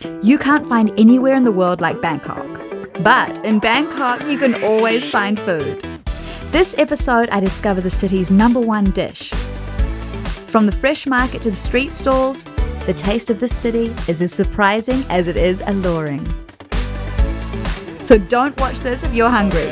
You can't find anywhere in the world like Bangkok. But in Bangkok, you can always find food. This episode, I discover the city's #1 dish. From the fresh market to the street stalls, the taste of this city is as surprising as it is alluring. So don't watch this if you're hungry.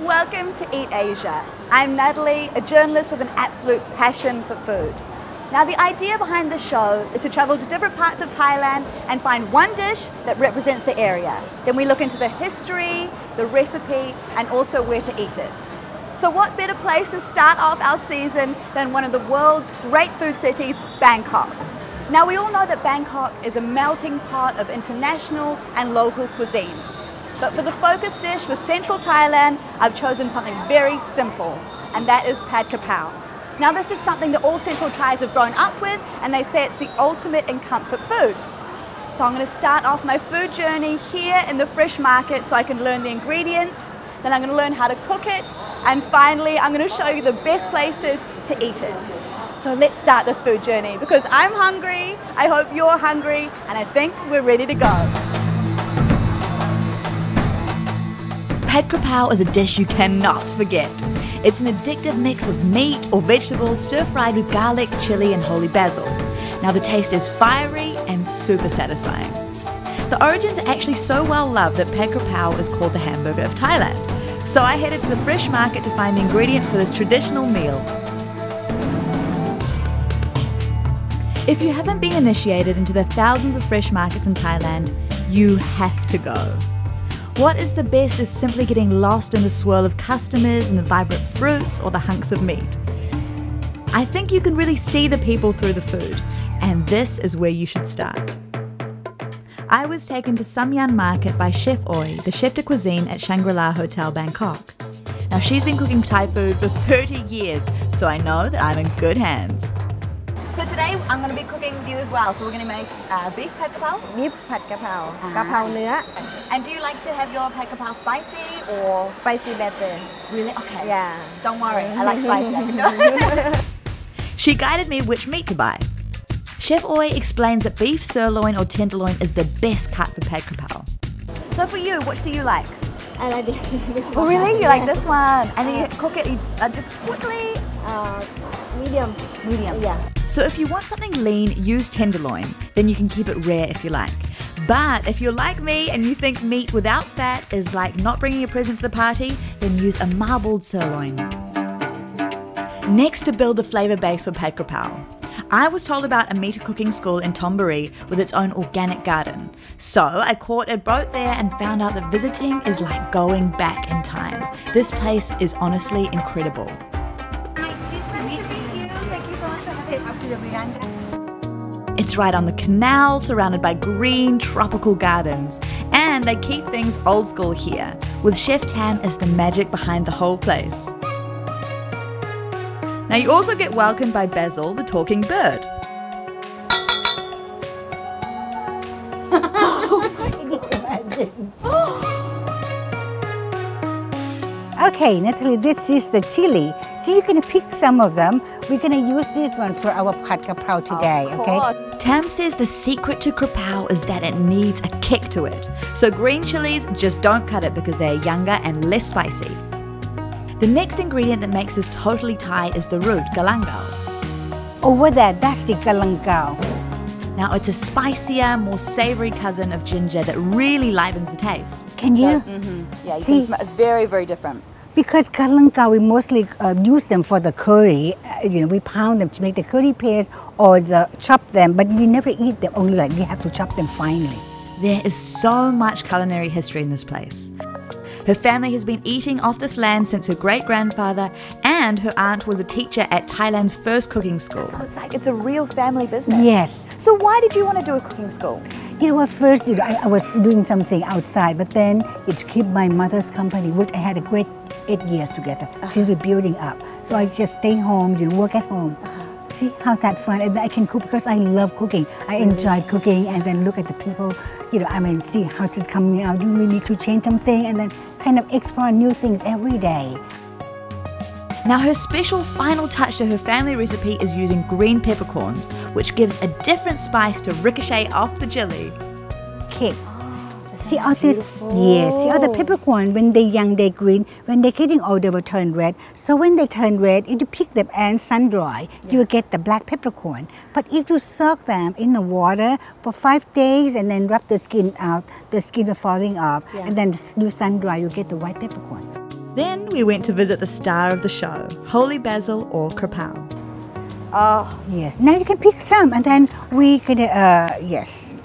Welcome to Eat Asia. I'm Natalie, a journalist with an absolute passion for food. Now the idea behind this show is to travel to different parts of Thailand and find one dish that represents the area. Then we look into the history, the recipe, and also where to eat it. So what better place to start off our season than one of the world's great food cities, Bangkok. Now we all know that Bangkok is a melting pot of international and local cuisine. But for the focus dish for central Thailand, I've chosen something very simple, and that is Pad Krapow. Now this is something that all central Thais have grown up with, and they say it's the ultimate in comfort food. So I'm going to start off my food journey here in the fresh market so I can learn the ingredients, then I'm going to learn how to cook it, and finally I'm going to show you the best places to eat it. So let's start this food journey because I'm hungry, I hope you're hungry, and I think we're ready to go. Pad Krapow is a dish you cannot forget. It's an addictive mix of meat or vegetables stir-fried with garlic, chili and holy basil. Now the taste is fiery and super satisfying. The origins are actually so well loved that Pad Krapow is called the hamburger of Thailand. So I headed to the fresh market to find the ingredients for this traditional meal. If you haven't been initiated into the thousands of fresh markets in Thailand, you have to go. What is the best is simply getting lost in the swirl of customers and the vibrant fruits or the hunks of meat. I think you can really see the people through the food, and this is where you should start. I was taken to Samyan Market by Chef Oi, the chef de cuisine at Shangri-La Hotel Bangkok. Now she's been cooking Thai food for 30 years, so I know that I'm in good hands. So today I'm going to be cooking with you as well. So we're going to make beef Pad Krapow. Beef Pad Krapow. Krapow เนื้อ And do you like to have your Pad Krapow spicy or spicy better. really? Okay. Yeah. Don't worry, I like spicy. I can do it. She guided me which meat to buy. Chef Oi explains that beef sirloin or tenderloin is the best cut for Pad Krapow. So for you, which do you like? I like this. Oh really? You like this one? And then you cook it just quickly? Medium. Medium. Yeah. So if you want something lean, use tenderloin. Then you can keep it rare if you like. But if you're like me and you think meat without fat is like not bringing a present to the party, then use a marbled sirloin. Next, to build the flavour base for Pad Krapow. I was told about a meat cooking school in Thonburi with its own organic garden. So I caught a boat there and found out that visiting is like going back in time. This place is honestly incredible. It's right on the canal, surrounded by green, tropical gardens. And they keep things old school here, with Chef Tan as the magic behind the whole place. Now you also get welcomed by Basil, the talking bird. Okay, Natalie, this is the chili. So you're going to pick some of them. We're going to use this one for our Pad Krapow today, okay? Tam says the secret to Krapow is that it needs a kick to it. So green chilies, just don't cut it because they're younger and less spicy. The next ingredient that makes this totally Thai is the root, galangao. Over there, that's the galangao. Now it's a spicier, more savoury cousin of ginger that really livens the taste. Can you? Yeah, you see? can smell it's very, very different. Because galangao, we mostly use them for the curry. We pound them to make the curry paste or chop them, but we never eat them, only like we have to chop them finely. There is so much culinary history in this place. Her family has been eating off this land since her great-grandfather, and her aunt was a teacher at Thailand's first cooking school. So it's like it's a real family business. Yes. So why did you want to do a cooking school? You know, at first I was doing something outside, but then it kept my mother's company, which I had a great 8 years together since we're building up. So I just stay home, work at home. See how that fun, and I can cook because I love cooking. I enjoy cooking, and then look at the people, see how it's coming out. Do we need to change something, and then kind of explore new things every day. Now her special final touch to her family recipe is using green peppercorns, which gives a different spice to ricochet off the chili. Okay. See all this? Yes. See all the peppercorn, when they're young, they're green. When they're getting older, they will turn red. So when they turn red, if you pick them and sun dry, you will get the black peppercorn. But if you soak them in the water for 5 days and then rub the skin out, the skin is falling off, and then you sun dry, you get the white peppercorn. Then we went to visit the star of the show, holy basil or krapow. Oh, yes. Now you can pick some, and then we can, yes.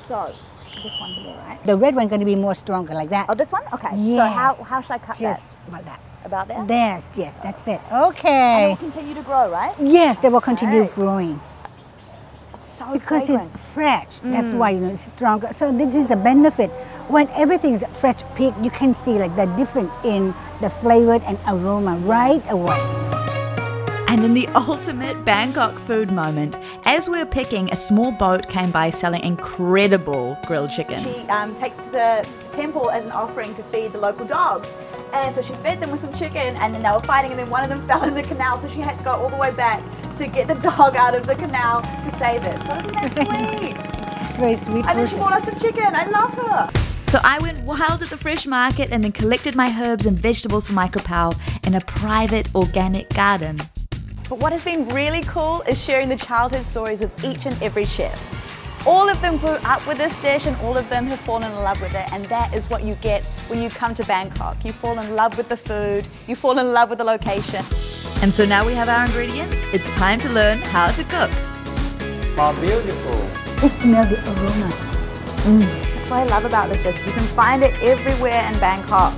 So, this one here, right? The red one's going to be more stronger, like that. Oh, this one? Okay. Yes. So how should I cut Just that? about that. About there? Yes, that's it. Okay. And it will continue to grow, right? Yes, they will continue growing. It's so Because fragrant. it's fresh. That's why it's stronger. So this is a benefit. When everything is fresh picked, you can see like the difference in the flavor and aroma right away. And in the ultimate Bangkok food moment, as we were picking, a small boat came by selling incredible grilled chicken. She takes to the temple as an offering to feed the local dogs. And so she fed them with some chicken, and then they were fighting, and then one of them fell in the canal, so she had to go all the way back to get the dog out of the canal to save it. So isn't that sweet? Very sweet. And then she bought us some chicken. I love her. So I went wild at the fresh market and then collected my herbs and vegetables for my krapow in a private organic garden. But what has been really cool is sharing the childhood stories of each and every chef. All of them grew up with this dish, and all of them have fallen in love with it, and that is what you get when you come to Bangkok. You fall in love with the food, you fall in love with the location. And so now we have our ingredients, it's time to learn how to cook. More beautiful. It smells the aroma. That's what I love about this dish. You can find it everywhere in Bangkok.